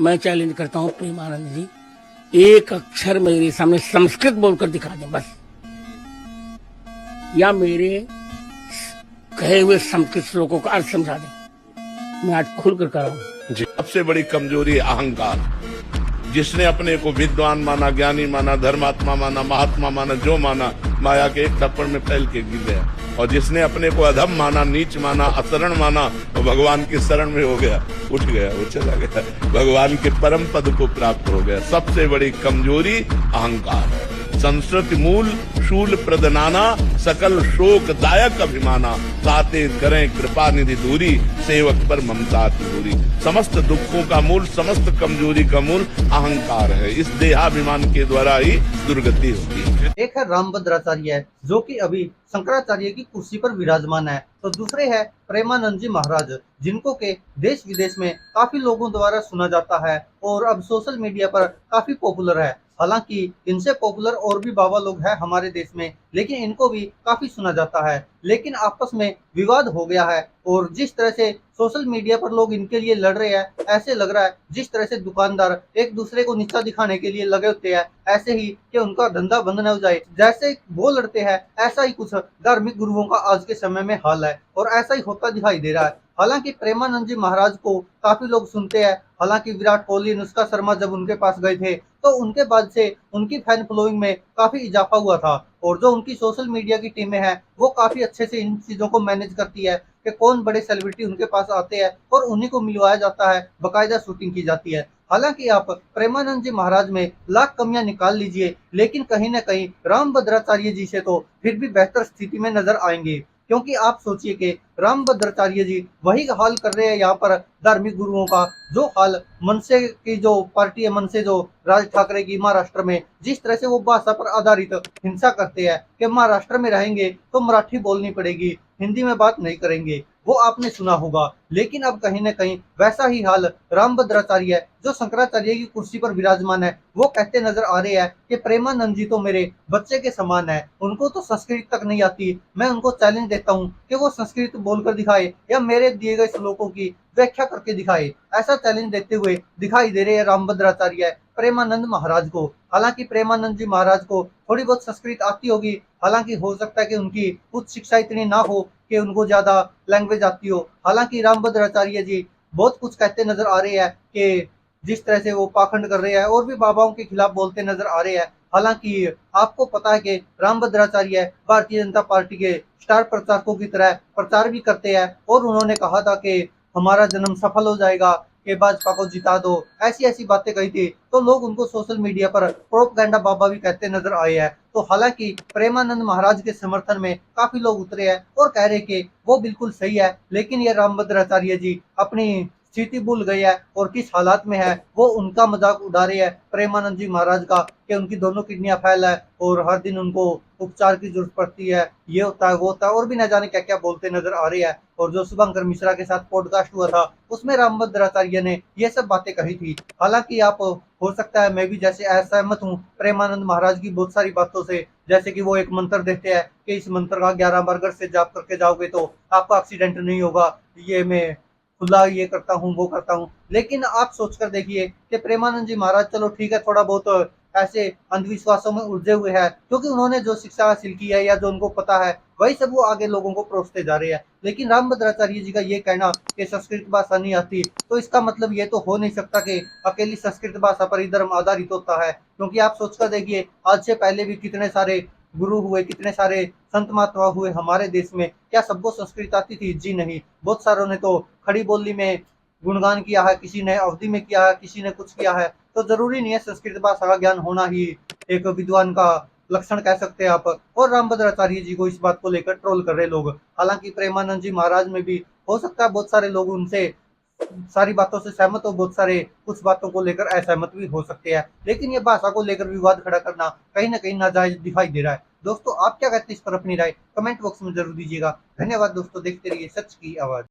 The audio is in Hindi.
मैं चैलेंज करता हूँ प्रेमानंद जी, एक अक्षर मेरे सामने संस्कृत बोलकर दिखा दें बस, या मेरे कहे हुए संस्कृत श्लोकों का अर्थ समझा दें, मैं आज खुलकर कर रहा हूँ। जी, सबसे बड़ी कमजोरी है अहंकार। जिसने अपने को विद्वान माना, ज्ञानी माना, धर्मात्मा माना, महात्मा माना, जो माना, माया के एक थप्पड़ में फैल के गिर गया। और जिसने अपने को अधम माना, नीच माना, अशरण माना, वो भगवान की शरण में हो गया, उठ गया, वो चला गया, भगवान के परम पद को प्राप्त हो गया। सबसे बड़ी कमजोरी अहंकार। संस्कृति मूल शूल प्रदनाना, सकल शोक दायक अभिमाना, ताते करें कृपा निधि दूरी, सेवक पर ममता की दूरी। समस्त दुखों का मूल, समस्त कमजोरी का मूल अहंकार है। इस देहाभिमान के द्वारा ही दुर्गति होती है। एक है रामभद्राचार्य जो कि अभी शंकराचार्य की कुर्सी पर विराजमान है, तो दूसरे है प्रेमानंद जी महाराज, जिनको के देश विदेश में काफी लोगों द्वारा सुना जाता है और अब सोशल मीडिया पर काफी पॉपुलर है। हालांकि इनसे पॉपुलर और भी बाबा लोग हैं हमारे देश में, लेकिन इनको भी काफी सुना जाता है। लेकिन आपस में विवाद हो गया है और जिस तरह से सोशल मीडिया पर लोग इनके लिए लड़ रहे हैं, ऐसे लग रहा है जिस तरह से दुकानदार एक दूसरे को नीचा दिखाने के लिए लगे होते हैं, ऐसे ही कि उनका धंधा बंद न हो जाए। जैसे वो लड़ते हैं, ऐसा ही कुछ धार्मिक गुरुओं का आज के समय में हाल है और ऐसा ही होता दिखाई दे रहा है। हालांकि प्रेमानंद जी महाराज को काफी लोग सुनते हैं। हालांकि विराट कोहली, अनुष्का शर्मा जब उनके पास गए थे तो उनके बाद से उनकी फैन फॉलोइंग में काफी इजाफा हुआ था और जो उनकी सोशल मीडिया की टीमें हैं वो काफी अच्छे से इन चीजों को मैनेज करती है कि कौन बड़े सेलिब्रिटी उनके पास आते हैं और उन्हीं को मिलवाया जाता है, बकायदा शूटिंग की जाती है। हालांकि आप प्रेमानंद जी महाराज में लाख कमियां निकाल लीजिए, लेकिन कहीं ना कहीं रामभद्राचार्य जी से तो फिर भी बेहतर स्थिति में नजर आएंगे। क्योंकि आप सोचिए कि रामभद्राचार्य जी वही हाल कर रहे हैं यहाँ पर धार्मिक गुरुओं का, जो हाल मनसे की जो पार्टी है, मनसे जो राज ठाकरे की महाराष्ट्र में जिस तरह से वो भाषा पर आधारित हिंसा करते हैं कि महाराष्ट्र में रहेंगे तो मराठी बोलनी पड़ेगी, हिंदी में बात नहीं करेंगे, वो आपने सुना होगा। लेकिन अब कहीं ना कहीं वैसा ही हाल रामभद्राचार्य जो शंकराचार्य की कुर्सी पर विराजमान है वो कहते नजर आ रहे हैं कि प्रेमानंद जी तो मेरे बच्चे के समान है, उनको तो संस्कृत तक नहीं आती, मैं उनको चैलेंज देता हूँ कि वो संस्कृत बोलकर दिखाए या मेरे दिए गए श्लोकों की व्याख्या करके दिखाए। ऐसा चैलेंज देते हुए दिखाई दे रहे हैं रामभद्राचार्य प्रेमानंद महाराज को। हालांकि प्रेमानंद जी महाराज को थोड़ी बहुत संस्कृत आती होगी, हालांकि हो सकता है कि उनकी उच्च शिक्षा इतनी ना हो कि उनको ज्यादा लैंग्वेज आती हो। हालांकि रामभद्राचार्य जी बहुत कुछ कहते नजर आ रहे हैं कि जिस तरह से वो पाखंड कर रहे हैं और भी बाबाओं के खिलाफ बोलते नजर आ रहे हैं। हालांकि आपको पता है कि रामभद्राचार्य भारतीय जनता पार्टी के स्टार प्रचारकों की तरह प्रचार भी करते हैं और उन्होंने कहा था कि हमारा जन्म सफल हो जाएगा, कि भाजपा को जिता दो, ऐसी ऐसी बातें कही थी, तो लोग उनको सोशल मीडिया पर प्रोपगैंडा बाबा भी कहते नजर आए हैं। तो हालांकि प्रेमानंद महाराज के समर्थन में काफी लोग उतरे हैं और कह रहे कि वो बिल्कुल सही है, लेकिन ये रामभद्राचार्य जी अपनी स्थिति भूल गई है और किस हालात में है वो उनका मजाक उड़ा रहे हैं प्रेमानंद जी महाराज का, कि उनकी दोनों किडनियां फैल है और हर दिन उनको उपचार की जरूरत पड़ती है, ये होता है वो होता है और भी न जाने क्या क्या बोलते नजर आ रहे हैं। और जो शुभंकर मिश्रा के साथ पॉडकास्ट हुआ था उसमें रामभद्राचार्य ने ये सब बातें कही थी। हालांकि आप हो सकता है मैं भी जैसे असहमत हूँ प्रेमानंद महाराज की बहुत सारी बातों से, जैसे कि वो एक मंत्र देते हैं कि इस मंत्र का 11 बार घर से जाप करके जाओगे तो आपका एक्सीडेंट नहीं होगा, ये मैं खुला ये करता हूँ वो करता हूँ। लेकिन आप सोचकर देखिए कि प्रेमानंद जी महाराज चलो ठीक है थोड़ा बहुत ऐसे अंधविश्वासों में उलझे हुए हैं, क्योंकि उन्होंने जो शिक्षा हासिल की है या जो उनको पता है वही सब वो आगे लोगों को परोसते जा रहे हैं। लेकिन रामभद्राचार्य जी का ये कहना कि संस्कृत भाषा नहीं आती, तो इसका मतलब ये तो हो नहीं सकता कि अकेली संस्कृत भाषा पर ही धर्म आधारित होता है। क्योंकि आप सोचकर देखिए आज से पहले भी कितने सारे गुरु हुए, कितने सारे संत महात्मा हुए हमारे देश में, क्या सबको संस्कृत आती थी? जी नहीं। बहुत सारों ने तो खड़ी बोली में गुणगान किया है, किसी ने अवधि में किया है, किसी ने कुछ किया है। तो जरूरी नहीं है संस्कृत भाषा का ज्ञान होना ही एक विद्वान का लक्षण कह सकते हैं आप। और रामभद्राचार्य जी को इस बात को लेकर ट्रोल कर रहे लोग। हालांकि प्रेमानंद जी महाराज में भी हो सकता है बहुत सारे लोग उनसे सारी बातों से सहमत हो, बहुत सारे कुछ बातों को लेकर असहमत भी हो सकते हैं, लेकिन ये भाषा को लेकर विवाद खड़ा करना कहीं ना कहीं नाजायज दिखाई दे रहा है। दोस्तों आप क्या कहते हैं इस पर अपनी राय कमेंट बॉक्स में जरूर दीजिएगा। धन्यवाद दोस्तों, देखते रहिए सच की आवाज।